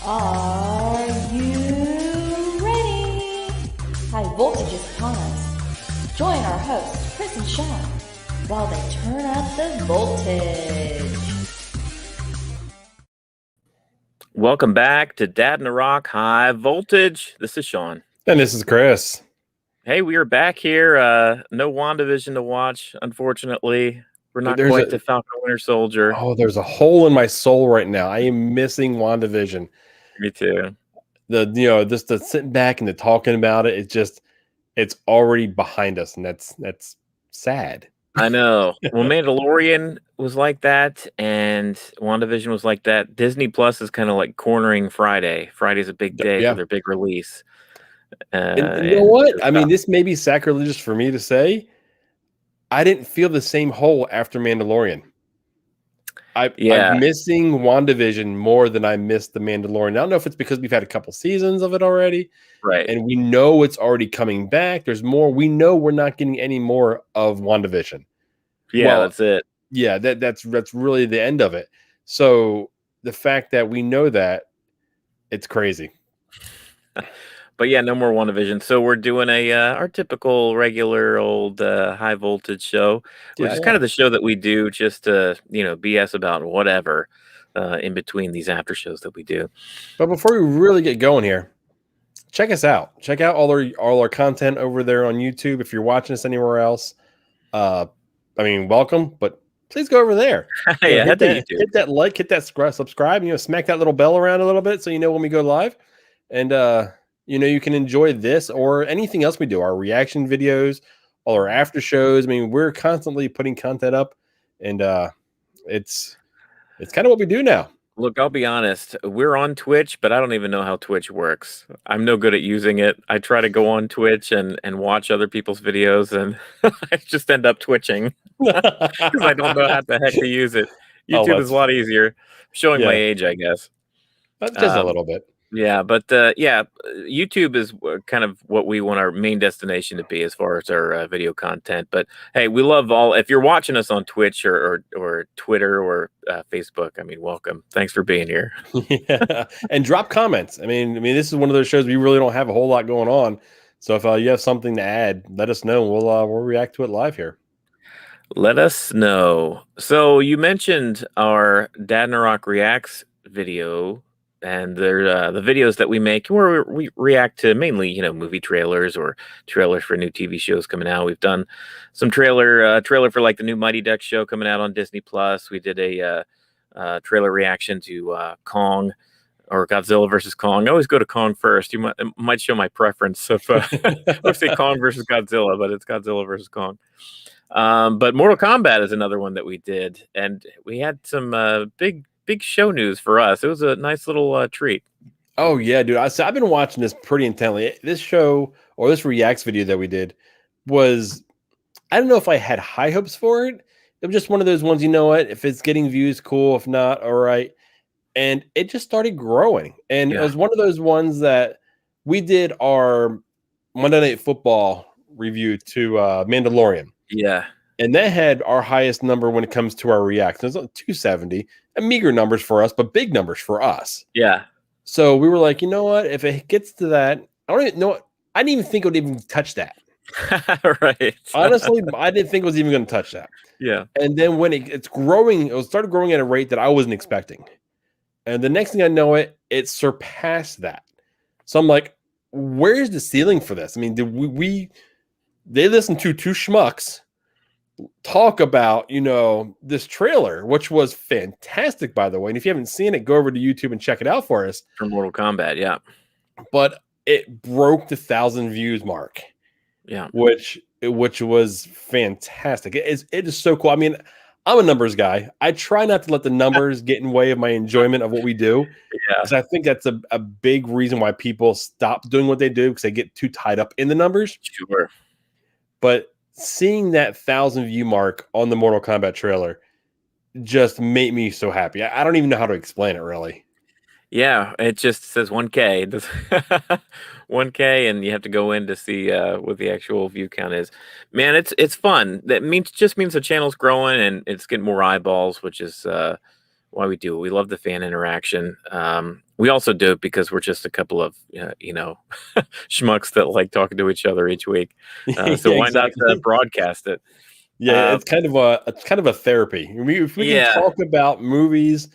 Are you ready? High voltage is upon us. Join our hosts, Chris and Sean, while they turn up the voltage. Welcome back to Dadnarok High Voltage. This is Sean. And this is Chris. Hey, we are back here. No WandaVision to watch, unfortunately. We're not quite to Falcon Winter Soldier. Oh, there's a hole in my soul right now. I am missing WandaVision. Me too. Just the sitting back and the talking about it, it's already behind us, and that's sad. I know. Well, Mandalorian was like that, and WandaVision was like that. Disney Plus is kind of like cornering Friday. Friday's a big day for their big release. And you know what? I mean, this may be sacrilegious for me to say. I didn't feel the same hole after Mandalorian. I'm missing WandaVision more than I missed the Mandalorian. I don't know if it's because we've had a couple seasons of it already. Right. And we know it's already coming back. There's more. We know we're not getting any more of WandaVision. Yeah, that's it. Yeah, that's really the end of it. So the fact that we know that, it's crazy. But yeah, no more WandaVision. So we're doing our typical regular old high voltage show, which is kind of the show that we do just to BS about whatever in between these after shows that we do. But before we really get going here, check us out. Check out all our content over there on YouTube. If you're watching us anywhere else, welcome. But please go over there. Hit that like, hit that subscribe. Smack that little bell around a little bit so you know when we go live, and you can enjoy this or anything else we do, our reaction videos, all our after shows. I mean, we're constantly putting content up, and it's kind of what we do now. Look, I'll be honest. We're on Twitch, but I don't even know how Twitch works. I'm no good at using it. I try to go on Twitch and watch other people's videos, and I just end up twitching because I don't know how the heck to use it. YouTube is a lot easier. Showing my age, I guess. Just a little bit. Yeah, but YouTube is kind of what we want our main destination to be as far as our video content. But hey, we love all. If you're watching us on Twitch or Twitter or Facebook, I mean, welcome. Thanks for being here. Yeah, and drop comments. I mean, this is one of those shows we really don't have a whole lot going on. So if you have something to add, let us know. We'll react to it live here. Let us know. So you mentioned our Dadnarok Reacts video. And they're the videos that we make where we react to mainly, movie trailers or trailers for new TV shows coming out. We've done some trailer for like the new Mighty Ducks show coming out on Disney Plus. We did a trailer reaction to Kong or Godzilla versus Kong. I always go to Kong first. You might show my preference if let's say Kong versus Godzilla, but it's Godzilla versus Kong. But Mortal Kombat is another one that we did, and we had some big show news for us. It was a nice little treat. Oh yeah, dude. I've been watching this pretty intently. This show or this reacts video that we did was, I don't know if I had high hopes for it. It was just one of those ones, if it's getting views, cool. If not, all right. And it just started growing. And it was one of those ones that we did our Monday Night Football review to Mandalorian. Yeah. And that had our highest number when it comes to our reactions. It was 270. Meager numbers for us, but big numbers for us. Yeah. So we were like, you know what? If it gets to that, I don't even know. I didn't even think it would even touch that. Right. Honestly, I didn't think it was even going to touch that. Yeah. And then when it's growing, it started growing at a rate that I wasn't expecting. And the next thing I know, it surpassed that. So I'm like, where's the ceiling for this? I mean, they listened to two schmucks talk about this trailer, which was fantastic, by the way. And if you haven't seen it, go over to YouTube and check it out for us. For Mortal Kombat, yeah. But it broke the 1,000 views mark. Yeah, which was fantastic. It is so cool. I mean, I'm a numbers guy. I try not to let the numbers get in the way of my enjoyment of what we do. Yeah, because I think that's a big reason why people stop doing what they do, because they get too tied up in the numbers. Sure. But seeing that 1,000 view mark on the Mortal Kombat trailer just made me so happy. I don't even know how to explain it, really. Yeah, it just says 1K. 1K, and you have to go in to see what the actual view count is. Man, it's fun. That means the channel's growing and it's getting more eyeballs, which is why we do it. We love the fan interaction. We also do it because we're just a couple of schmucks that like talking to each other each week. So Yeah, why not exactly. broadcast it? Yeah, it's kind of a therapy. If we can Yeah, talk about movies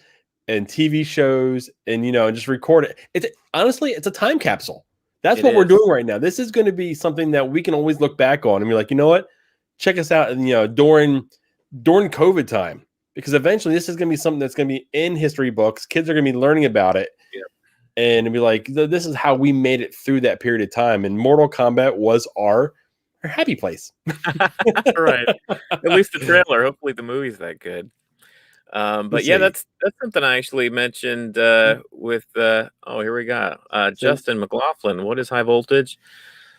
and TV shows and just record it. It's honestly, it's a time capsule. That's it what we're is. doing right now. This is going to be something that we can always look back on and be like, you know what? Check us out, and during COVID time, because eventually this is going to be something that's going to be in history books. Kids are going to be learning about it, Yeah. and it'll be like, this is how we made it through that period of time. And Mortal Kombat was our happy place. Right. At least the trailer. Hopefully the movie's that good. We'll But yeah, see. that's something I actually mentioned with here we go. So Justin McLaughlin. What is high voltage?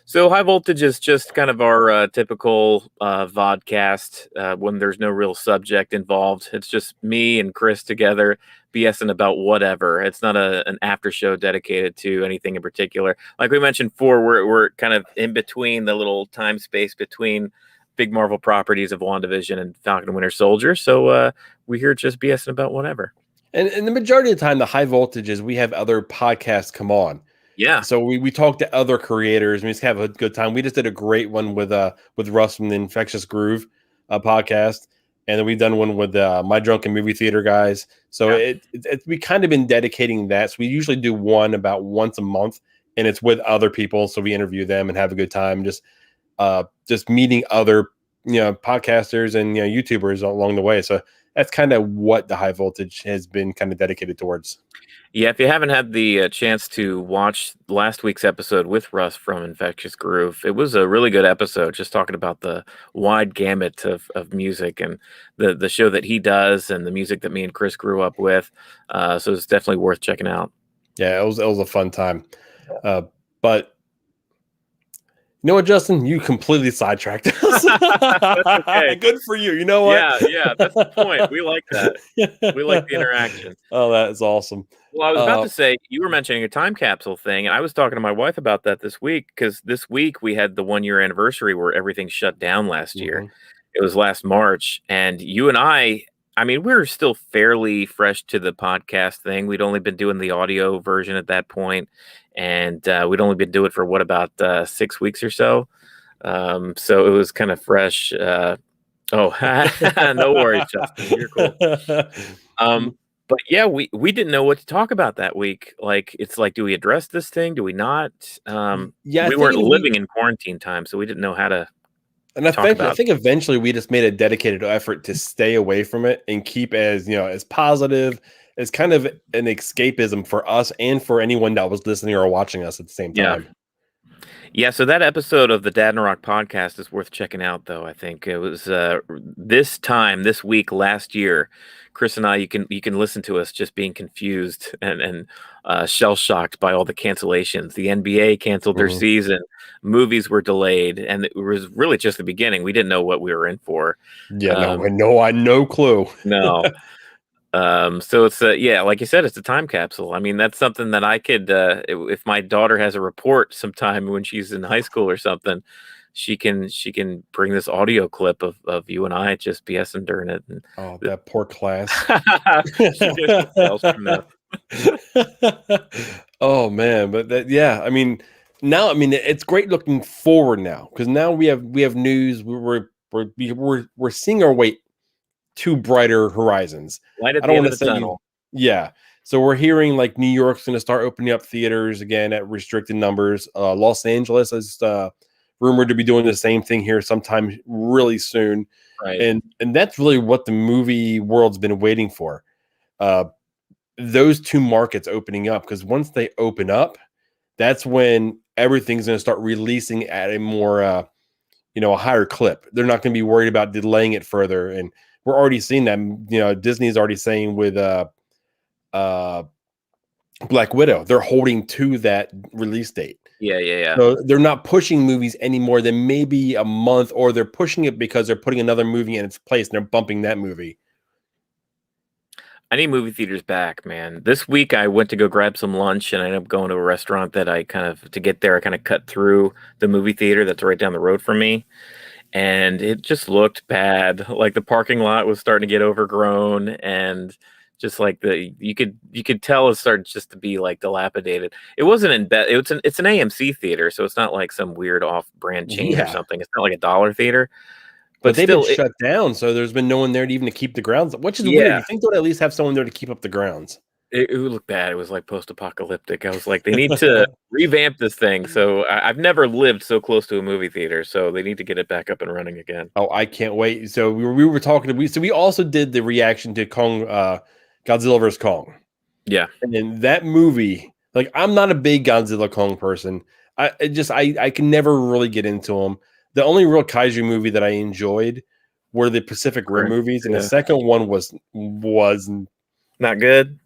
So high voltage is just kind of our typical vodcast when there's no real subject involved. It's just me and Chris together BSing about whatever. It's not an after show dedicated to anything in particular. Like we mentioned before, we're kind of in between the little time space between big Marvel properties of Wandavision and Falcon and Winter Soldier. So we're here just BSing about whatever. and the majority of the time, the high voltage is we have other podcasts come on. Yeah. So we talk to other creators. We just have a good time. We just did a great one with Russ from the Infectious Groove podcast, and then we've done one with My Drunken Movie Theater guys. So we kind of been dedicating that. So we usually do one about once a month, and it's with other people. So we interview them and have a good time, just meeting other podcasters and YouTubers along the way. So that's kind of what the high voltage has been kind of dedicated towards. Yeah, if you haven't had the chance to watch last week's episode with Russ from Infectious Groove, it was a really good episode, just talking about the wide gamut of music and the show that he does and the music that me and Chris grew up with. So it's definitely worth checking out. Yeah, it was a fun time. But you know what, Justin? You completely sidetracked us. That's okay. Good for you. You know what? Yeah, that's the point. We like that. We like the interaction. Oh, that is awesome. Well, I was about to say, you were mentioning a time capsule thing, and I was talking to my wife about that this week, because this week we had the 1-year anniversary where everything shut down last year. It was last March, and you and I mean, we were still fairly fresh to the podcast thing. We'd only been doing the audio version at that point, and we'd only been doing it for about 6 weeks or so. So it was kind of fresh. No worries, Justin. You're cool. But yeah, we didn't know what to talk about that week. Like, it's like, do we address this thing? Do we not? Yeah, we weren't living in quarantine time, so we didn't know how to. And I think eventually we just made a dedicated effort to stay away from it and keep as positive as kind of an escapism for us and for anyone that was listening or watching us at the same time. Yeah, so that episode of the Dadnarok podcast is worth checking out, though. I think it was this week last year, Chris and I, you can listen to us just being confused and shell shocked by all the cancellations. The NBA canceled their season, movies were delayed, and it was really just the beginning. We didn't know what we were in for. Yeah, no clue. No. So it's like you said, it's a time capsule. I mean, that's something that I could, if my daughter has a report sometime when she's in high school or something, she can bring this audio clip of you and I just BSing during it. And that poor class. Oh man, but I mean, now it's great looking forward now, because now we have news. We're seeing our way to brighter horizons. Light at the end of the tunnel. Yeah. So we're hearing like New York's going to start opening up theaters again at restricted numbers. Los Angeles is rumored to be doing the same thing here sometime really soon. Right. And that's really what the movie world's been waiting for. Those two markets opening up, because once they open up, that's when everything's going to start releasing at a more, a higher clip. They're not going to be worried about delaying it further. And we're already seeing that. Disney's already saying with Black Widow, they're holding to that release date. Yeah. So they're not pushing movies any more than maybe a month, or they're pushing it because they're putting another movie in its place and they're bumping that movie. I need movie theaters back, man. This week I went to go grab some lunch, and I ended up going to a restaurant that I kind of cut through the movie theater that's right down the road from me. And it just looked bad. Like, the parking lot was starting to get overgrown, and Just like you could tell it started just to be like dilapidated. It wasn't in bed. It's an AMC theater, so it's not like some weird off-brand chain or Yeah. something. It's not like a dollar theater, But they've still, been shut down, so there's been no one there to even to keep the grounds, which is weird. yeah, You think they'd at least have someone there to keep up the grounds. it looked bad. It was like post-apocalyptic. I was like, they need to revamp this thing. So I've never lived so close to a movie theater, so they need to get it back up and running again. Oh, I can't wait. So we were talking. We also did the reaction to Kong, Godzilla vs Kong. Yeah, and in that movie, like I'm not a big Godzilla Kong person. I can never really get into them. The only real kaiju movie that I enjoyed were the Pacific Rim movies, and the second one was not good.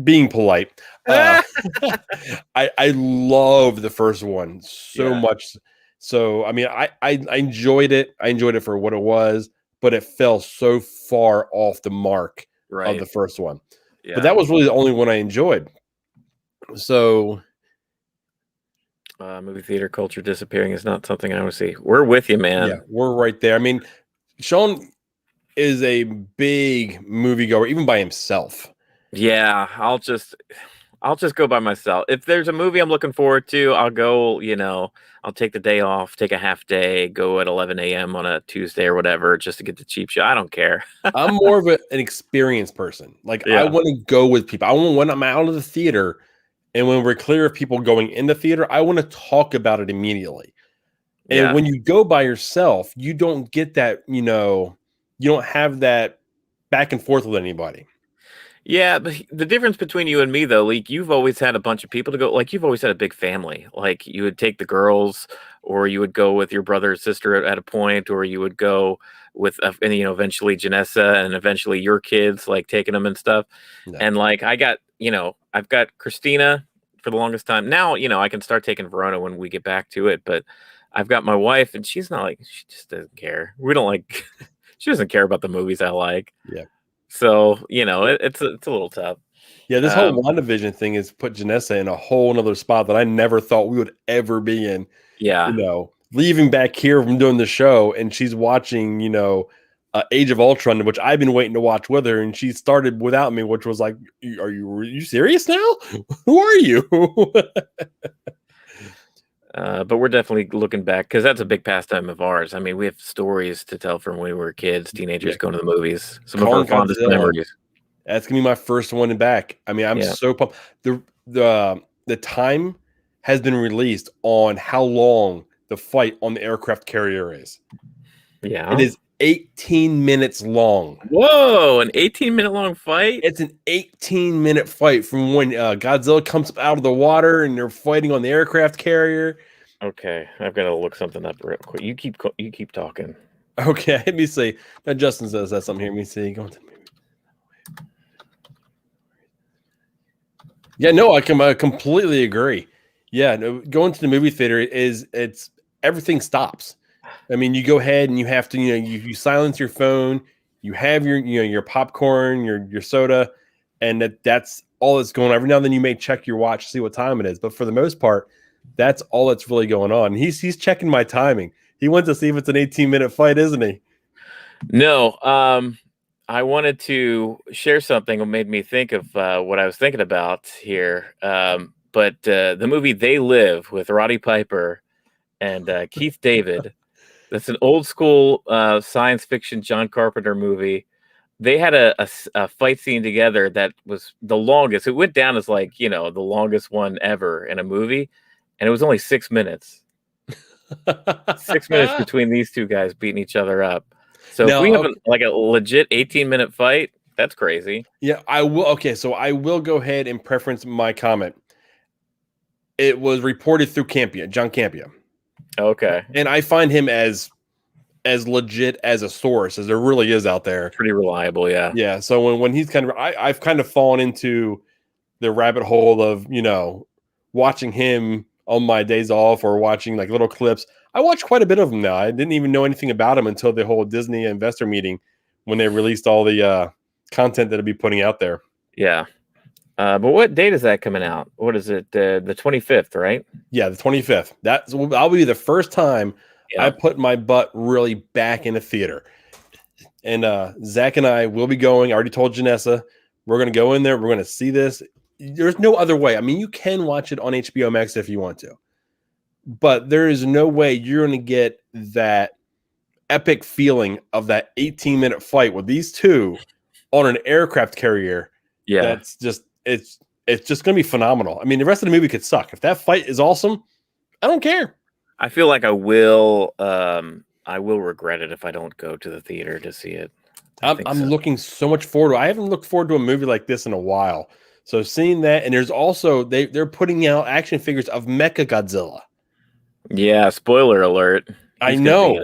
Being polite. I love the first one so much. So I mean, I enjoyed it. I enjoyed it for what it was, but it fell so far off the mark of the first one. Yeah. But that was really the only one I enjoyed. So movie theater culture disappearing is not something I would see. We're with you, man. Yeah, we're right there. I mean, Sean is a big moviegoer, even by himself. Yeah, I'll just go by myself. If there's a movie I'm looking forward to, I'll go, I'll take the day off, take a half day, go at 11 a.m. on a Tuesday or whatever, just to get the cheap show. I don't care. I'm more of an experienced person. Like, I want to go with people. I want, when I'm out of the theater and when we're clear of people going in the theater, I want to talk about it immediately. And when you go by yourself, you don't get that, you don't have that back and forth with anybody. Yeah, but the difference between you and me, though, like, you've always had a bunch of people to go. Like, you've always had a big family. Like, you would take the girls, or you would go with your brother or sister at a point, or you would go with, eventually Janessa and eventually your kids, like taking them and stuff. No. And like, I've got Christina for the longest time. Now, I can start taking Verona when we get back to it. But I've got my wife, and she's not like, she just doesn't care. We don't like, she doesn't care about the movies I like. Yeah. So, it's a little tough. Yeah, this whole WandaVision thing has put Janessa in a whole nother spot that I never thought we would ever be in. Yeah. Leaving back here from doing the show, and she's watching, Age of Ultron, which I've been waiting to watch with her, and she started without me, which was like, are you serious now? Who are you? But we're definitely looking back, because that's a big pastime of ours. I mean, we have stories to tell from when we were kids, teenagers going to the movies. Some of our fondest memories. That's gonna be my first one back. I mean, I'm so pumped. The time has been released on how long the fight on the aircraft carrier is. Yeah, it is 18 minutes long. Whoa, an 18-minute long fight? It's an 18-minute fight from when Godzilla comes up out of the water and they're fighting on the aircraft carrier. Okay, I've got to look something up real quick. You keep talking. Okay, let me see. Now Justin says that something here. Let me see. Going to the movie. Yeah, no, I completely agree. Yeah, no, going to the movie theater it's everything stops. I mean, you go ahead and you have to, you silence your phone, you have your popcorn, your soda, and that's all that's going on. Every now and then you may check your watch to see what time it is, but for the most part, that's all that's really going on. And he's checking my timing. He wants to see if it's an 18-minute fight, isn't he? No, I wanted to share something that made me think of what I was thinking about here. But the movie They Live with Roddy Piper and Keith David, that's an old school science fiction John Carpenter movie. They had a fight scene together that was the longest. It went down as like, the longest one ever in a movie. And it was only 6 minutes. 6 minutes between these two guys beating each other up. So if we have a legit 18-minute fight, that's crazy. Yeah, I will. Okay, so I will go ahead and preference my comment. It was reported through John Campia. Okay. And I find him as legit as a source as there really is out there. Pretty reliable, yeah. Yeah, so when he's kind of, I've kind of fallen into the rabbit hole of, watching him on my days off or watching like little clips. I watch quite a bit of them now. I didn't even know anything about him until the whole Disney investor meeting when they released all the content that it'll be putting out there. Yeah. But what date is that coming out? What is it? The 25th, right? Yeah, the 25th. That'll be the first time I put my butt really back in a theater. And Zach and I will be going. I already told Janessa. We're going to go in there. We're going to see this. There's no other way. I mean, you can watch it on HBO Max if you want to, but there is no way you're going to get that epic feeling of that 18-minute fight with these two on an aircraft carrier. Yeah. That's just, it's just going to be phenomenal. I mean, the rest of the movie could suck. If that fight is awesome, I don't care. I feel like I will regret it if I don't go to the theater to see it. I'm looking so much forward to it. I haven't looked forward to a movie like this in a while. So seeing that, and there's also they're putting out action figures of Mechagodzilla. Yeah, spoiler alert. I know.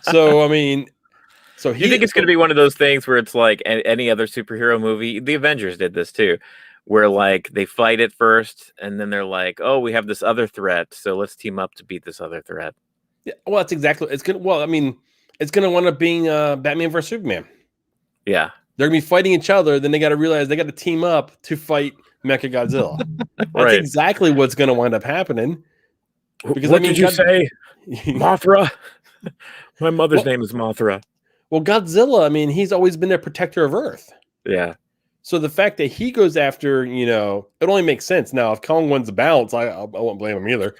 So I mean, so you think it's going to be one of those things where it's like any other superhero movie? The Avengers did this too, where like they fight it first, and then they're like, "Oh, we have this other threat, so let's team up to beat this other threat." Yeah, well, that's exactly. It's gonna. Well, I mean, it's gonna wind up being Batman versus Superman. Yeah. They're gonna be fighting each other. Then they got to realize they got to team up to fight Mechagodzilla. That's exactly what's gonna wind up happening. Because what did you say, Mothra? My mother's name is Mothra. Well, Godzilla. I mean, he's always been their protector of Earth. Yeah. So the fact that he goes after, it only makes sense. Now, if Kong wins the balance, I won't blame him either.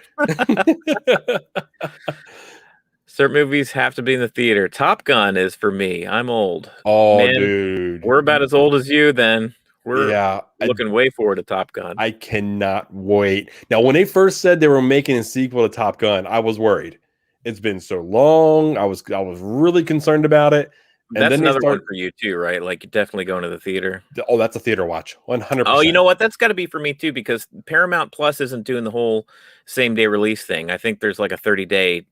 Certain movies have to be in the theater. Top Gun is for me. I'm old. Oh, man, dude. We're about as old as you then. We're looking way forward to Top Gun. I cannot wait. Now, when they first said they were making a sequel to Top Gun, I was worried. It's been so long. I was really concerned about it. And that's then another one for you too, right? Like definitely going to the theater. Oh, that's a theater watch. 100%. Oh, you know what? That's got to be for me too, because Paramount Plus isn't doing the whole same day release thing. I think there's like a 30-day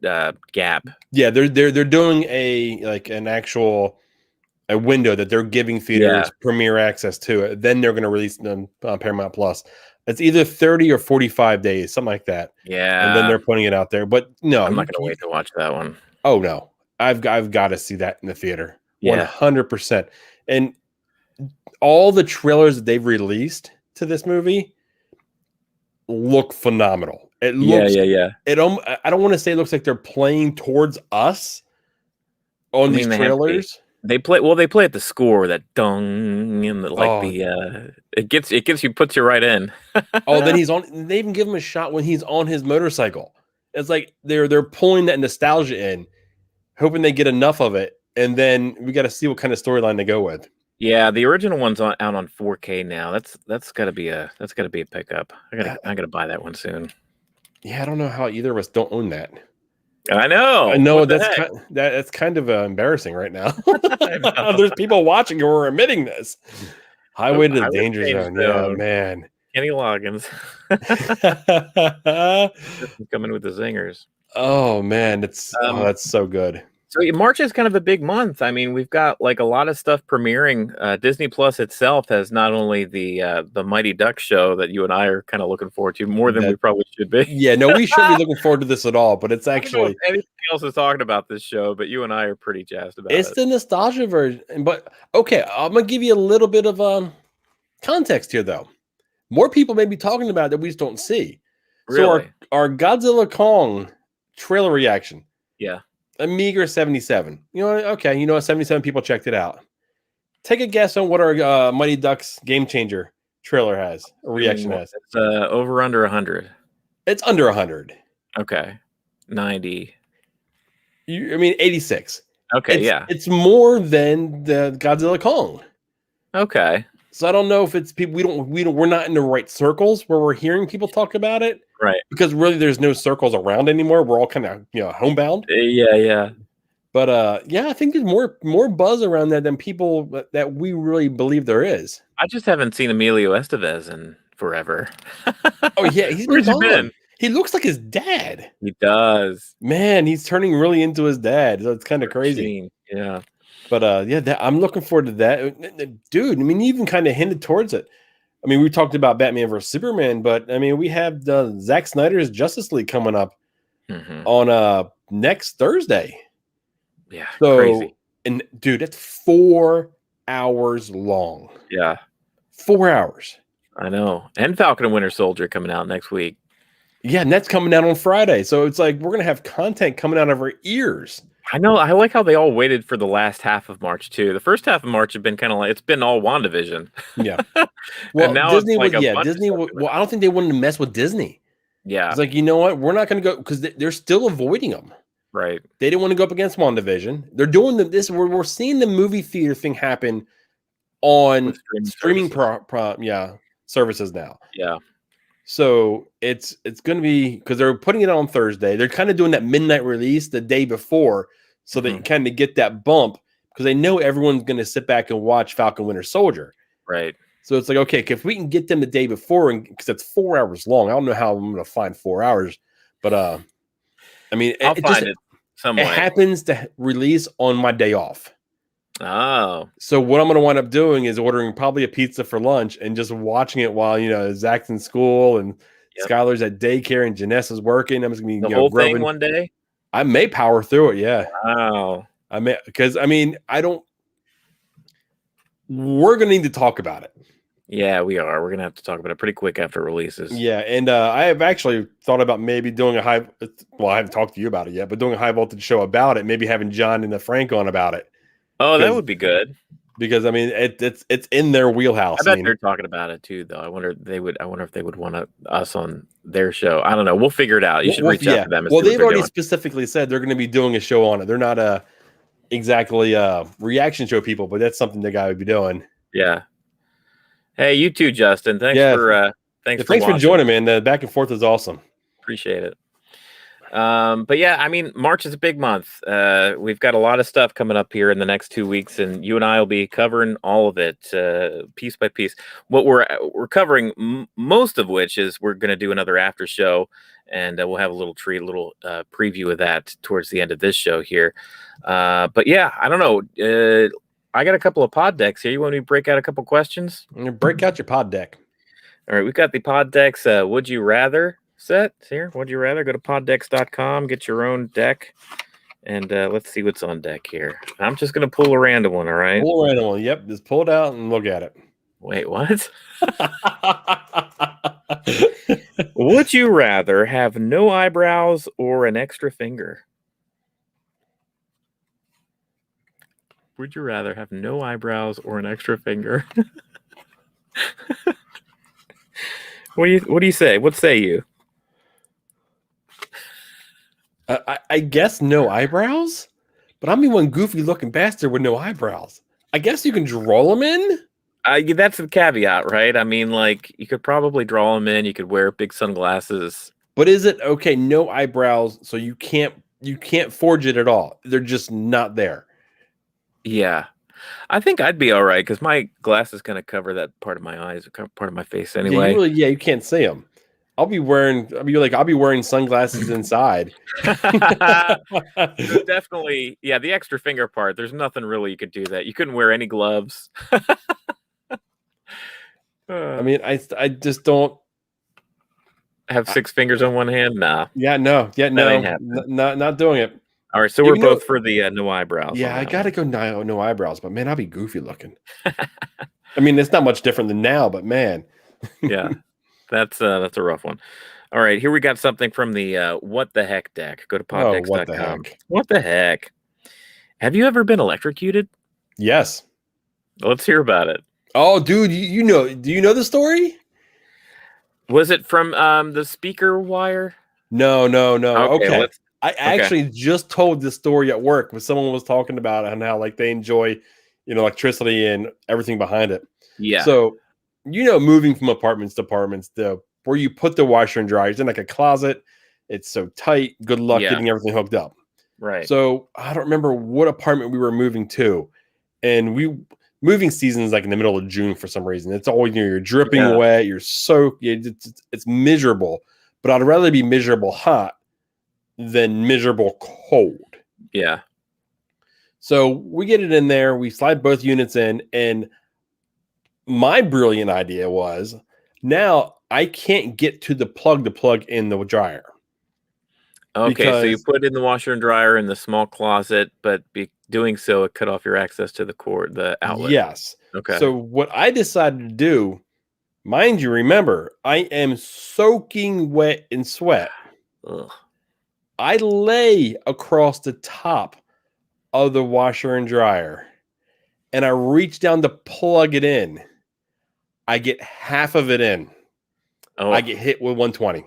gap. Yeah, they're doing an actual window that they're giving theaters premiere access to it. Then they're going to release them on Paramount Plus. It's either 30 or 45 days, something like that. Yeah. And then they're putting it out there. But no, I'm not going to wait to watch that one. Oh no. I've got to see that in the theater. 100%. And all the trailers that they've released to this movie look phenomenal. It looks, yeah. I don't want to say it looks like they're playing towards us on these trailers. They play at the score, that dung, and it puts you right in. Oh, then they even give him a shot when he's on his motorcycle. It's like they're pulling that nostalgia in, hoping they get enough of it. And then we got to see what kind of storyline they go with. Yeah, the original one's out on 4K now. That's got to be a pickup. I gotta buy that one soon. Yeah, I don't know how either of us don't own that. I know. That's kind of embarrassing right now. There's people watching and we're admitting this. Highway to the Danger Zone. Yeah, man. Kenny Loggins coming with the zingers. Oh man, that's so good. So March is kind of a big month. I mean, we've got like a lot of stuff premiering. Disney Plus itself has not only the Mighty Ducks show that you and I are kind of looking forward to more than we probably should be. Yeah, no, we shouldn't be looking forward to this at all. But it's actually anything else is talking about this show, but you and I are pretty jazzed about it. It's the nostalgia version. But okay, I'm gonna give you a little bit of context here, though. More people may be talking about it that we just don't see. Really? So our Godzilla Kong trailer reaction. Yeah. A meager 77. Okay, 77 people checked it out. Take a guess on what our Mighty Ducks Game Changer trailer has, or reaction has. It's over under 100. It's under 100. Okay. 90. 86. Okay, It's more than the Godzilla Kong. Okay. So I don't know if it's people we're not in the right circles where we're hearing people talk about it. Right. Because really there's no circles around anymore. We're all kind of, homebound. Yeah. But I think there's more buzz around that than people that we really believe there is. I just haven't seen Emilio Estevez in forever. Oh yeah, he's Where's he been? He looks like his dad. He does. Man, he's turning really into his dad. So it's kind of crazy. Yeah. But I'm looking forward to that. Dude, he even kind of hinted towards it. We talked about Batman versus Superman, but we have Zack Snyder's Justice League coming up on next Thursday. Yeah, so crazy. And dude, it's 4 hours long. Yeah, 4 hours. I know. And Falcon and Winter Soldier coming out next week. Yeah, and that's coming out on Friday. So it's like we're gonna have content coming out of our ears. I know. I like how they all waited for the last half of March too. The first half of March had been kind of like it's been all WandaVision. Yeah. And Well, now it's Disney like would, a yeah, bunch of Disney stuff would, coming well, out. I don't think they wanted to mess with Disney. Yeah. It's like, you know what? We're not going to go because they're still avoiding them. Right. They didn't want to go up against WandaVision. They're doing this. We're seeing the movie theater thing happen on With streaming services. services now. Yeah. So it's going to be because they're putting it on Thursday. They're kind of doing that midnight release the day before, so they kind of get that bump because they know everyone's going to sit back and watch Falcon Winter Soldier. Right. So it's like, okay, if we can get them the day before, and because it's 4 hours long, I don't know how I'm going to find 4 hours, but I mean, I'll find it some it way. happens to release on my day off. Oh. So what I'm going to wind up doing is ordering probably a pizza for lunch and just watching it while, Zach's in school and Skylar's at daycare and Janessa's working. I'm just going to be, The whole grubbing. thing one day? I may power through it. Yeah. Wow. I may, because I mean, we're going to need to talk about it. Yeah, we are. We're going to have to talk about it pretty quick after it releases. Yeah. And I have actually thought about maybe doing I haven't talked to you about it yet, but doing a high voltage show about it, maybe having John and Frank on about it. Oh, that would be good. Because I mean, it's in their wheelhouse. I bet they're talking about it too, though. I wonder if they would want us on their show. I don't know. We'll figure it out. You should reach out to them. Well, they've already specifically said they're going to be doing a show on it. They're not exactly reaction show people, but that's something the guy would be doing. Yeah. Hey, you too, Justin. Thanks for joining, man. The back and forth is awesome. Appreciate it. But yeah, I mean, March is a big month. We've got a lot of stuff coming up here in the next 2 weeks, and you and I will be covering all of it piece by piece. What we're covering, most of which is we're going to do another after show, and we'll have a little preview of that towards the end of this show here. But yeah, I don't know. I got a couple of pod decks here. You want me to break out a couple questions? Break out your pod deck. All right, we've got the pod decks. Would you rather set here? Would you rather go to poddex.com, get your own deck, and let's see what's on deck here. I'm just gonna pull a random one. All right, pull a random one. Yep, just pull it out and look at it. Wait, what? Would you rather have no eyebrows or an extra finger? Would you rather have no eyebrows or an extra finger? What do you say? What say you? I guess no eyebrows, but I'm the one goofy looking bastard with no eyebrows. I guess you can draw them in. That's the caveat, right? I mean, like, you could probably draw them in. You could wear big sunglasses. But is it okay? No eyebrows, so you can't forge it at all. They're just not there. Yeah, I think I'd be all right because my glass is going to cover that part of my eyes, part of my face anyway. Yeah, you can't see them. I'll be wearing sunglasses inside. Definitely, yeah. The extra finger part. There's nothing really you could do that. You couldn't wear any gloves. I mean, I just don't have 6 fingers on one hand. Nah. Yeah, no. Not doing it. All right, so we're both for the no eyebrows. Yeah, I gotta go no eyebrows, but man, I'll be goofy looking. I mean, it's not much different than now, but man. Yeah, that's a rough one. All right, here we got something from the What the Heck deck. Go to poddex.com. What the heck? Have you ever been electrocuted? Yes. Let's hear about it. Oh, dude, do you know the story? Was it from the speaker wire? No. Okay. I Okay. actually just told this story at work when someone was talking about it and how like they enjoy, electricity and everything behind it. Yeah. So, moving from apartments to apartments, where you put the washer and dryer, it's in like a closet. It's so tight. Good luck getting everything hooked up. Right. So I don't remember what apartment we were moving to, and moving season is like in the middle of June for some reason. It's always you're dripping wet, you're soaked. It's miserable. But I'd rather be miserable hot than miserable cold. Yeah. So we get it in there. We slide both units in, and my brilliant idea was now I can't get to the plug to plug in the dryer. Okay, so you put in the washer and dryer in the small closet, but doing so, it cut off your access to the outlet. Yes. Okay. So what I decided to do, mind you, remember, I am soaking wet in sweat. Ugh. I lay across the top of the washer and dryer, and I reach down to plug it in. I get half of it in. Oh. I get hit with 120.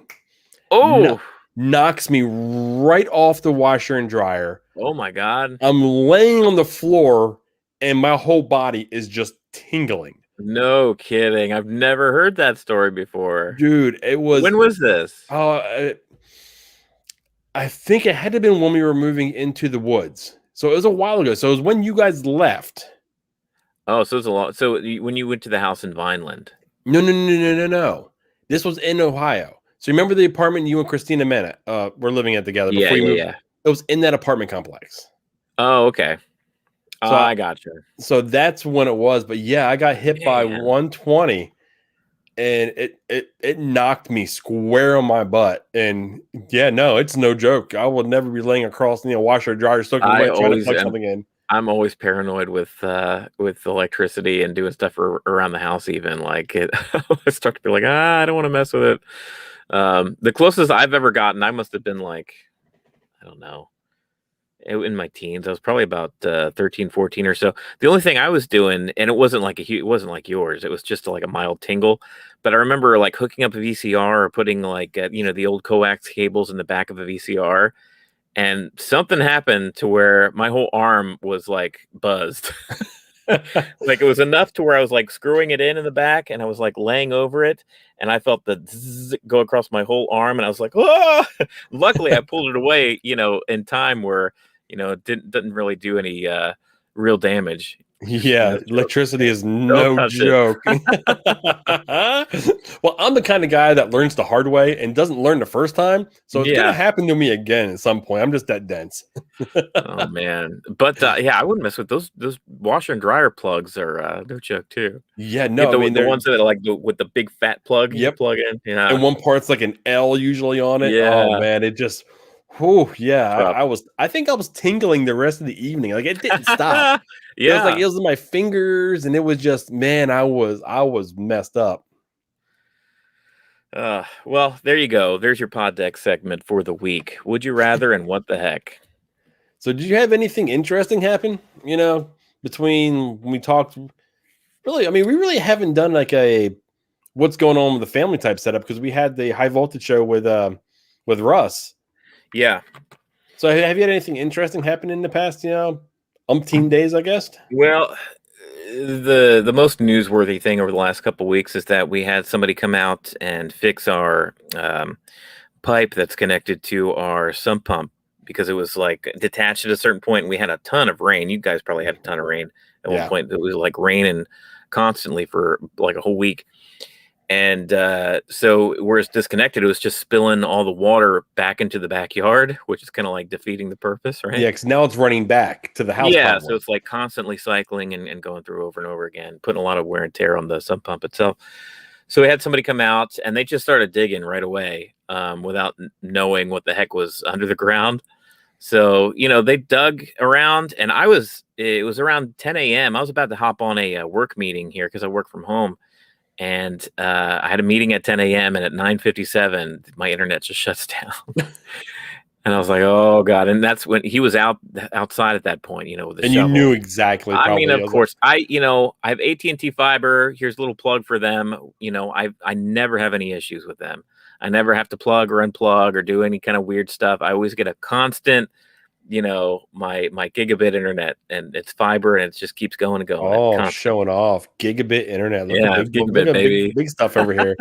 Oh. Knocks me right off the washer and dryer. Oh my God. I'm laying on the floor and my whole body is just tingling. No kidding. I've never heard that story before. Dude, it was... When was this? I think it had to have been when we were moving into the woods. So it was a while ago. So it was when you guys left. Oh, so it's a lot. So when you went to the house in Vineland. No. This was in Ohio. So remember the apartment you and Christina met were living at together before you moved? Yeah. It was in that apartment complex. Oh, okay. So I got you. So that's when it was. But yeah, I got hit by 120 and it knocked me square on my butt. And yeah, no, it's no joke. I will never be laying across washer dryer soaking wet trying to plug something in. I'm always paranoid with electricity and doing stuff around the house. Even like it, I start to be like, I don't want to mess with it. The closest I've ever gotten, I must have been like, I don't know, in my teens. I was probably about 13, 14 or so. The only thing I was doing, and it wasn't like yours. It was just like a mild tingle. But I remember like hooking up a VCR or putting like the old coax cables in the back of a VCR. And something happened to where my whole arm was like buzzed. Like it was enough to where I was like screwing it in the back and I was like laying over it and I felt the zzz go across my whole arm and I was like, oh, luckily I pulled it away, in time where, it didn't really do any real damage. Yeah, electricity is no joke. Well, I'm the kind of guy that learns the hard way and doesn't learn the first time. So it's going to happen to me again at some point. I'm just that dense. Oh, man. But I wouldn't mess with those washer and dryer plugs are no joke, too. Yeah, no. I mean, the ones that are like with the big fat plug you plug in. Yeah. And one part's like an L usually on it. Yeah. Oh, man. It just... Oh yeah, I think I was tingling the rest of the evening. Like it didn't stop. Yeah, it was like it was in my fingers, and it was just, man, I was messed up. Well, there you go. There's your pod deck segment for the week. Would you rather and what the heck? So, did you have anything interesting happen? Between when we talked. Really, I mean, we really haven't done like a what's going on with the family type setup because we had the high voltage show with Russ. Yeah. So have you had anything interesting happen in the past, umpteen days, I guess? Well, the most newsworthy thing over the last couple of weeks is that we had somebody come out and fix our pipe that's connected to our sump pump because it was like detached at a certain point and we had a ton of rain. You guys probably had a ton of rain at one point. It was like raining constantly for like a whole week. And so where it's disconnected, it was just spilling all the water back into the backyard, which is kind of like defeating the purpose, right? Yeah, because now it's running back to the house. Yeah, so it's like constantly cycling and going through over and over again, putting a lot of wear and tear on the sump pump itself. So we had somebody come out and they just started digging right away without knowing what the heck was under the ground. So, they dug around and it was around 10 a.m. I was about to hop on a work meeting here because I work from home. And I had a meeting at 10 a.m. and at 9:57, my internet just shuts down. And I was like, oh, God. And that's when he was outside at that point, with the shovel. You knew exactly. I mean, of course, I have AT&T fiber. Here's a little plug for them. I never have any issues with them. I never have to plug or unplug or do any kind of weird stuff. I always get a constant, my gigabit internet, and it's fiber, and it just keeps going and going. Oh, showing off gigabit internet. Look at gigabit, baby. Big stuff over here.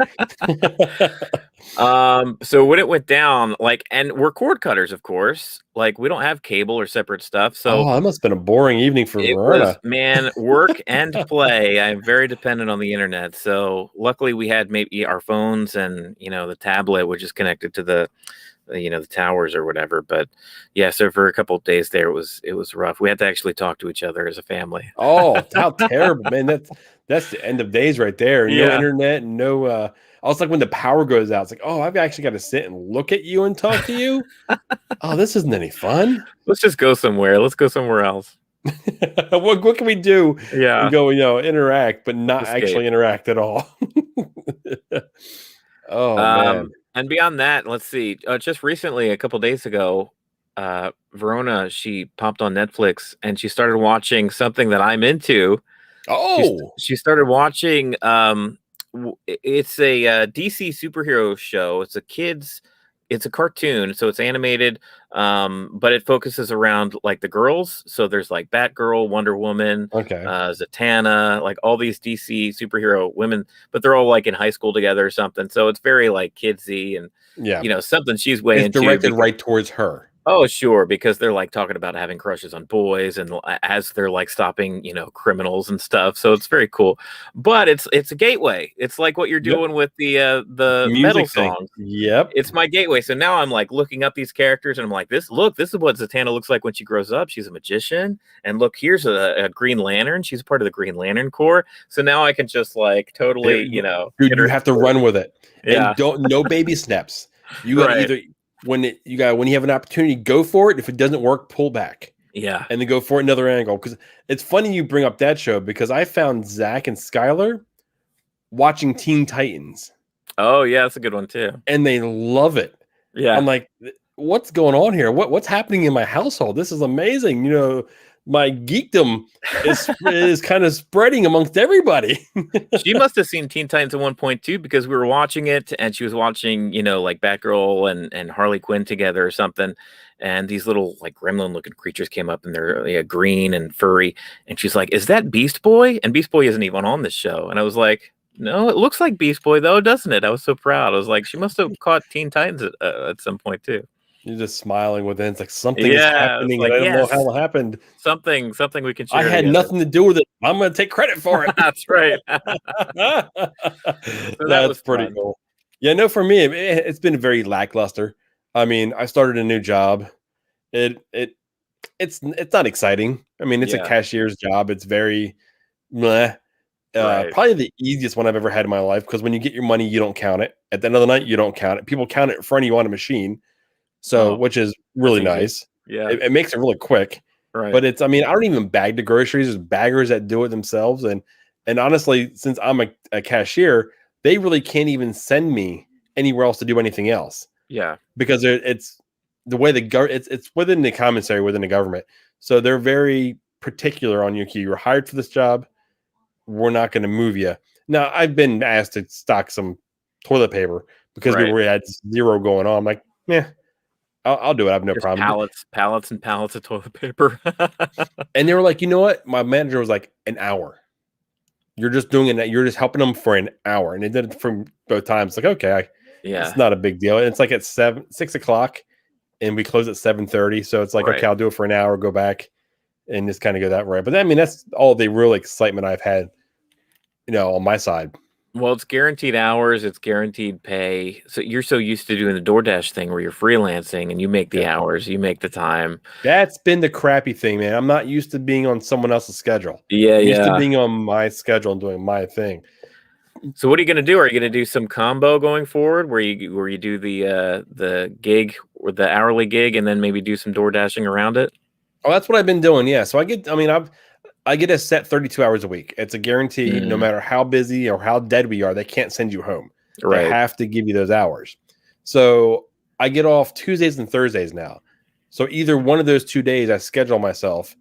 So when it went down, and we're cord cutters, of course. Like we don't have cable or separate stuff. So that must have been a boring evening for Verona. Man, work and play. I'm very dependent on the internet. So luckily we had maybe our phones and the tablet, which is connected to the towers or whatever. But yeah, so for a couple of days there, it was rough. We had to actually talk to each other as a family. Oh, how terrible, man. That's the end of days right there. No internet, no also like when the power goes out, it's like, oh, I've actually got to sit and look at you and talk to you. Oh, this isn't any fun. Let's just go somewhere. Let's go somewhere else. What can we do? Yeah. And go, interact, but not actually interact at all. Oh man. And beyond that, let's see. Just recently, a couple days ago, Verona, she popped on Netflix and she started watching something that I'm into. Oh, She started watching. It's a DC superhero show. It's a kids. It's a cartoon, so it's animated, but it focuses around like the girls. So there's like Batgirl, Wonder Woman, okay. Zatanna, like all these DC superhero women, but they're all like in high school together or something. So it's very like kidsy and Yeah. something she's way It's into. directed right towards her. Oh, sure, because they're like talking about having crushes on boys and as they're like stopping, criminals and stuff. So it's very cool. But it's a gateway. It's like what you're Yep. doing with the metal Music thing. songs. Yep. It's my gateway. So now I'm like looking up these characters and I'm like, this is what Zatanna looks like when she grows up. She's a magician. And look, here's a Green Lantern. She's part of the Green Lantern Corps. So now I can just like totally, Dude, you have to run with it. Yeah. And no baby steps. You got to either when you have an opportunity, go for it. If it doesn't work, pull back. Yeah. And then go for another angle. Because it's funny you bring up that show because I found Zach and Skylar watching Teen Titans. Oh, yeah, that's a good one too. And they love it. Yeah. I'm like, what's going on here? What's happening in my household? This is amazing. My geekdom is kind of spreading amongst everybody. She must have seen Teen Titans at one point too, because we were watching it and she was watching, like Batgirl and Harley Quinn together or something. And these little like gremlin looking creatures came up and they're green and furry. And she's like, is that Beast Boy? And Beast Boy isn't even on this show. And I was like, no, it looks like Beast Boy though, doesn't it? I was so proud. I was like, she must have caught Teen Titans at some point too. You're just smiling within. It's like something is happening. Like, I don't know how it happened. Something we can share. I had nothing to do with it. I'm going to take credit for it. That's right. That's pretty cool. Yeah, no, for me, it's been very lackluster. I mean, I started a new job. It's not exciting. I mean, it's a cashier's job. It's very meh. Probably the easiest one I've ever had in my life because when you get your money, you don't count it. At the end of the night, you don't count it. People count it in front of you on a machine. So, which is really nice. Yeah. It makes it really quick. Right. But I don't even bag the groceries. There's baggers that do it themselves. And honestly, since I'm a cashier, they really can't even send me anywhere else to do anything else. Yeah. Because it's the way it's within the commissary, within the government. So they're very particular on you. You're hired for this job. We're not going to move you. Now, I've been asked to stock some toilet paper because we had zero going on. I'm like, yeah. I'll do it. I have no problem. Pallets and pallets of toilet paper. And they were like, you know what? My manager was like, an hour. You're just doing it. You're just helping them for an hour. And they did it from both times. Like, okay, it's not a big deal. And it's like at 6 o'clock and we close at 7:30. So it's like, okay, I'll do it for an hour, go back and just kind of go that way. But I mean, that's all the real excitement I've had, on my side. Well, it's guaranteed hours. It's guaranteed pay. So you're so used to doing the DoorDash thing where you're freelancing and you make the hours, you make the time. That's been the crappy thing, man. I'm not used to being on someone else's schedule. Yeah, I'm used to being on my schedule and doing my thing. So what are you going to do? Are you going to do some combo going forward where you do the gig or the hourly gig and then maybe do some DoorDashing around it? Oh, that's what I've been doing. Yeah. So I get a set 32 hours a week. It's a guarantee. No matter how busy or how dead we are, they can't send you home. Right. They have to give you those hours. So I get off Tuesdays and Thursdays now. So either one of those 2 days I schedule myself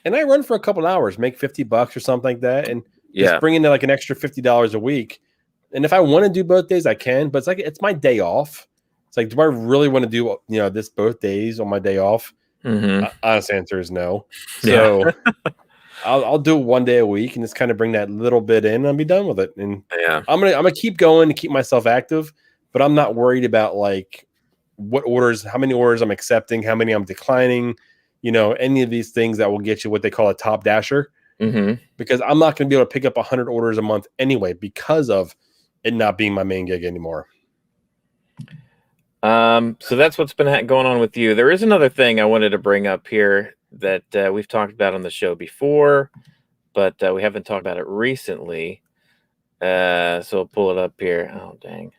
and I run for a couple hours, make $50 or something like that. And just bring in like an extra $50 a week. And if I want to do both days, I can, but it's like, it's my day off. It's like, do I really want to do, this both days on my day off? Honest answer is no. So I'll do it 1 day a week and just kind of bring that little bit in and I'll be done with it. And I'm gonna keep going to keep myself active, but I'm not worried about like how many orders I'm accepting, how many I'm declining, any of these things that will get you what they call a top dasher. Because I'm not going to be able to pick up 100 orders a month anyway because of it not being my main gig anymore. So that's what's been going on with you. There is another thing I wanted to bring up here that we've talked about on the show before, but we haven't talked about it recently. So I'll pull it up here. Oh, dang.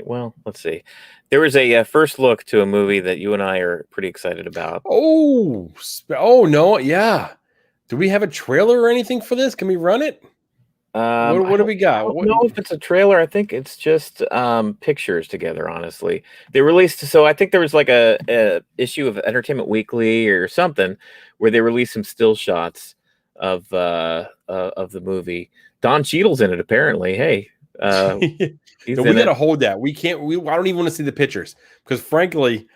Well, let's see. There was a first look to a movie that you and I are pretty excited about. Oh, no. Yeah. Do we have a trailer or anything for this? Can we run it? What do we got? I don't know if it's a trailer. I think it's just pictures together. Honestly, they released. So I think there was like a issue of Entertainment Weekly or something where they released some still shots of the movie. Don Cheadle's in it apparently. Hey, he's No, in we got to it. hold that. We can't. I don't even want to see the pictures because, frankly,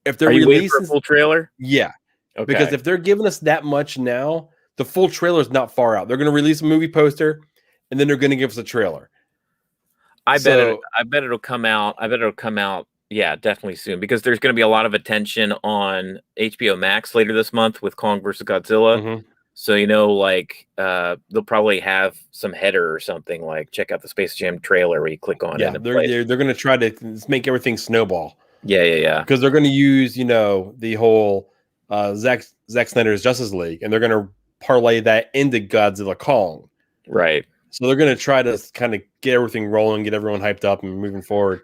if they're Are you waiting for releasing a full trailer? yeah, Okay. because if they're giving us that much now, the full trailer is not far out. They're going to release a movie poster, and then they're going to give us a trailer. I bet it'll come out. I bet it'll come out. Yeah, definitely soon because there's going to be a lot of attention on HBO Max later this month with Kong versus Godzilla. Mhm. So they'll probably have some header or something like check out the Space Jam trailer where you click on Yeah, it. they're going to try to make everything snowball. Yeah. Because they're going to use the whole Zack Snyder's Justice League, and they're going to parlay that into Godzilla Kong. Right. So they're going to try to kind of get everything rolling, get everyone hyped up, and moving forward.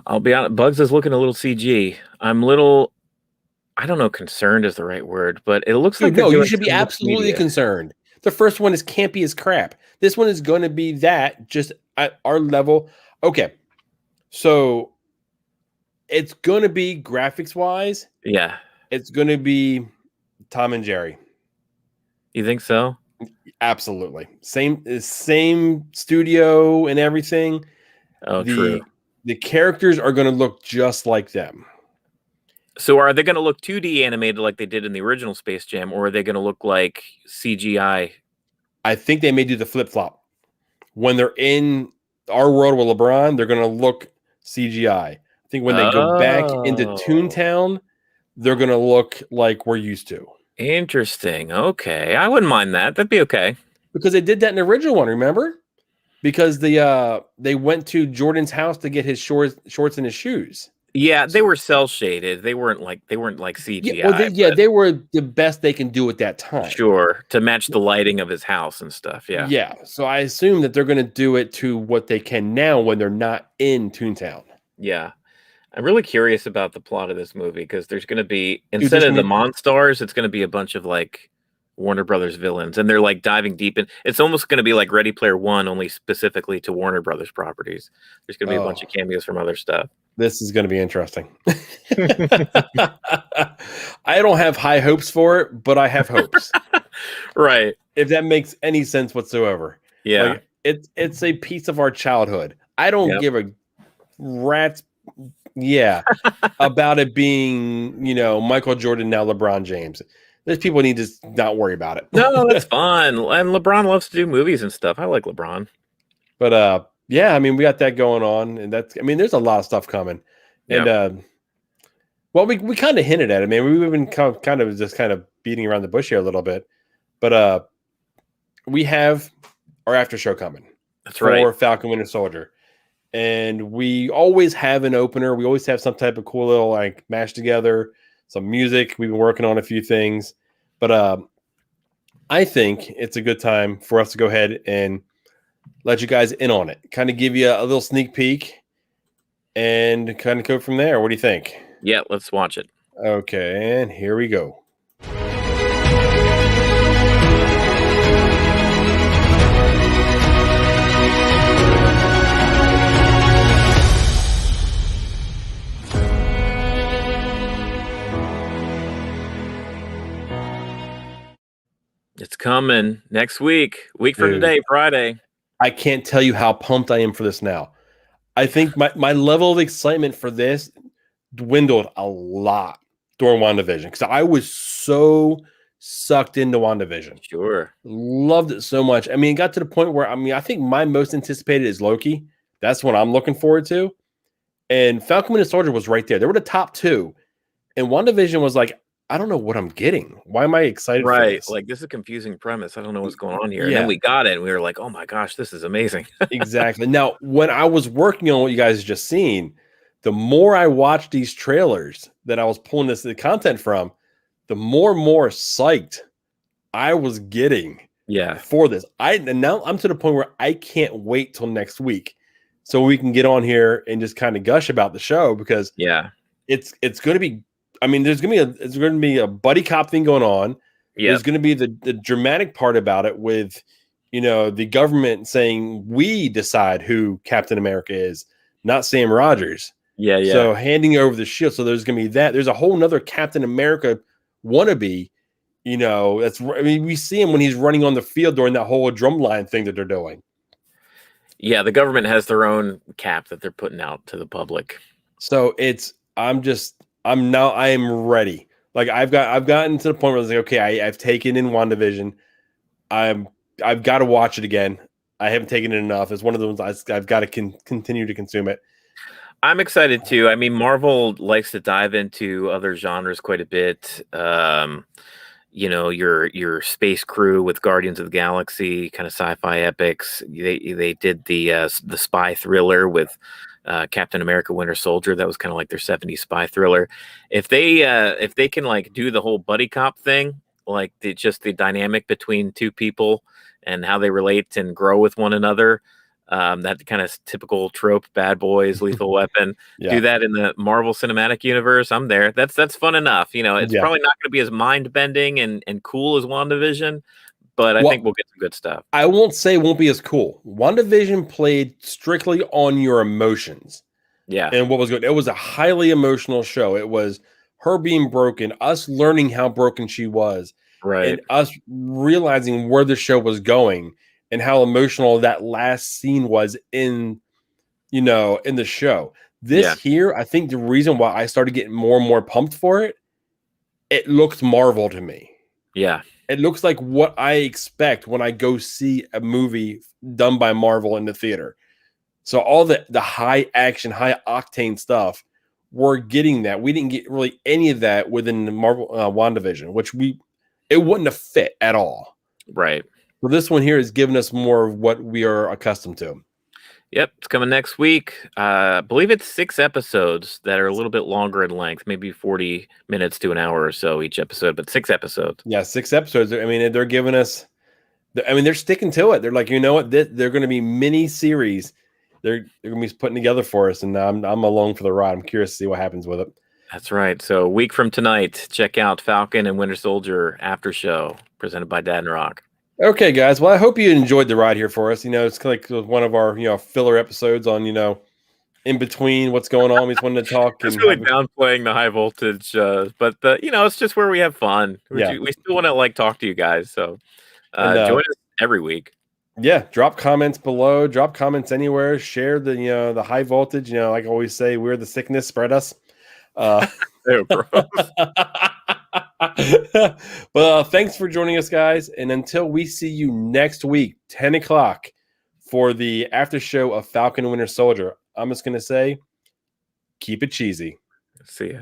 I'll be honest. Bugs is looking a little CG. I don't know, concerned is the right word, but it looks like no, you should be absolutely concerned. The first one is campy as crap. This one is going to be that just at our level. Okay, so it's going to be graphics wise. Yeah, it's going to be Tom and Jerry. You think so? Absolutely. Same studio and everything. Oh, true. The characters are going to look just like them. So are they going to look 2D animated like they did in the original Space Jam, or are they going to look like CGI? I think they may do the flip-flop. When they're in our world with LeBron, they're going to look CGI. I think when they go back into Toontown, they're going to look like we're used to. Interesting. Okay. I wouldn't mind that. That'd be okay. Because they did that in the original one, remember? Because they went to Jordan's house to get his shorts and his shoes. Yeah, they were cel shaded. They weren't like CGI. Yeah, they were the best they can do at that time. Sure, to match the lighting of his house and stuff. Yeah. Yeah. So I assume that they're going to do it to what they can now when they're not in Toontown. Yeah. I'm really curious about the plot of this movie because there's going to be, instead of the Monstars, it's going to be a bunch of like Warner Brothers villains, and they're like diving deep in. It's almost going to be like Ready Player One, only specifically to Warner Brothers properties. There's going to be a bunch of cameos from other stuff. This is going to be interesting. I don't have high hopes for it, but I have hopes. Right. If that makes any sense whatsoever. Yeah. Like, it's a piece of our childhood. I don't give a rat's about it being, Michael Jordan, now LeBron James. There's people need to not worry about it. No, that's fun. And LeBron loves to do movies and stuff. I like LeBron. But yeah, I mean, we got that going on, and there's a lot of stuff coming. And well, we kind of hinted at it, man. We've been kind of beating around the bush here a little bit, but we have our after show coming. That's right. For Falcon Winter Soldier, and we always have an opener. We always have some type of cool little like mash together, some music. We've been working on a few things, but I think it's a good time for us to go ahead and let you guys in on it, kind of give you a little sneak peek and kind of go from there. What do you think? Yeah, let's watch it. Okay, and here we go. It's coming next week. Week from today, Friday. I can't tell you how pumped I am for this now. I think my level of excitement for this dwindled a lot during WandaVision because I was so sucked into WandaVision. Sure. Loved it so much. I mean, it got to the point where, I think my most anticipated is Loki. That's what I'm looking forward to. And Falcon and Soldier was right there. They were the top two. And WandaVision was like, I don't know what I'm getting. Why am I excited for this? Like, this is a confusing premise. I don't know what's going on here. And then we got it, and we were like, oh my gosh, this is amazing. Exactly. Now, when I was working on what you guys just seen, the more I watched these trailers that I was pulling the content from, the more and more psyched I was getting for this. And now I'm to the point where I can't wait till next week so we can get on here and just kind of gush about the show because it's going to be, there's going to be a buddy cop thing going on. Yeah. There's going to be the dramatic part about it with, the government saying we decide who Captain America is, not Sam Rogers. Yeah, yeah. So handing over the shield. So there's going to be that. There's a whole nother Captain America wannabe. We see him when he's running on the field during that whole drumline thing that they're doing. Yeah, the government has their own cap that they're putting out to the public. So I am ready. Like I've gotten to the point where I was like, okay, I've taken in WandaVision. I've got to watch it again. I haven't taken it enough. It's one of those I've got to continue to consume it. I'm excited too. I mean, Marvel likes to dive into other genres quite a bit. Your space crew with Guardians of the Galaxy, kind of sci-fi epics. They did the spy thriller with Captain America: Winter Soldier. That was kind of like their '70s spy thriller. If they can like do the whole buddy cop thing, like the dynamic between two people and how they relate and grow with one another. That kind of typical trope, bad boys, Lethal Weapon. Yeah. Do that in the Marvel Cinematic Universe. I'm there. That's fun enough. It's probably not going to be as mind bending and cool as WandaVision, but I think we'll get some good stuff. I won't say it won't be as cool. WandaVision played strictly on your emotions. Yeah. And what was good? It was a highly emotional show. It was her being broken, us learning how broken she was, right, and us realizing where the show was going and how emotional that last scene was in the show. Here, I think the reason why I started getting more and more pumped for it, it looked Marvel to me. Yeah. It looks like what I expect when I go see a movie done by Marvel in the theater. So all the high action, high octane stuff, we're getting that. We didn't get really any of that within the Marvel WandaVision, which it wouldn't have fit at all. Right. So this one here is giving us more of what we are accustomed to. Yep, it's coming next week. I believe it's 6 episodes that are a little bit longer in length, maybe 40 minutes to an hour or so each episode, but 6 episodes. Yeah, 6 episodes. I mean, they're giving us. They're sticking to it. They're like, you know what? They're going to be mini series. They're going to be putting together for us, and I'm along for the ride. I'm curious to see what happens with it. That's right. So a week from tonight, check out Falcon and Winter Soldier After Show, presented by Dadnarok. Okay, guys. Well, I hope you enjoyed the ride here for us. It's like one of our filler episodes on in between what's going on. We just wanted to talk. It's really downplaying the high voltage, but it's just where we have fun. We still want to talk to you guys. So join us every week. Yeah, drop comments below. Drop comments anywhere. Share the high voltage. Like I always say, we're the sickness. Spread us. Well, thanks for joining us, guys. And until we see you next week, 10 o'clock for the after show of Falcon and Winter Soldier, I'm just going to say, keep it cheesy. See ya.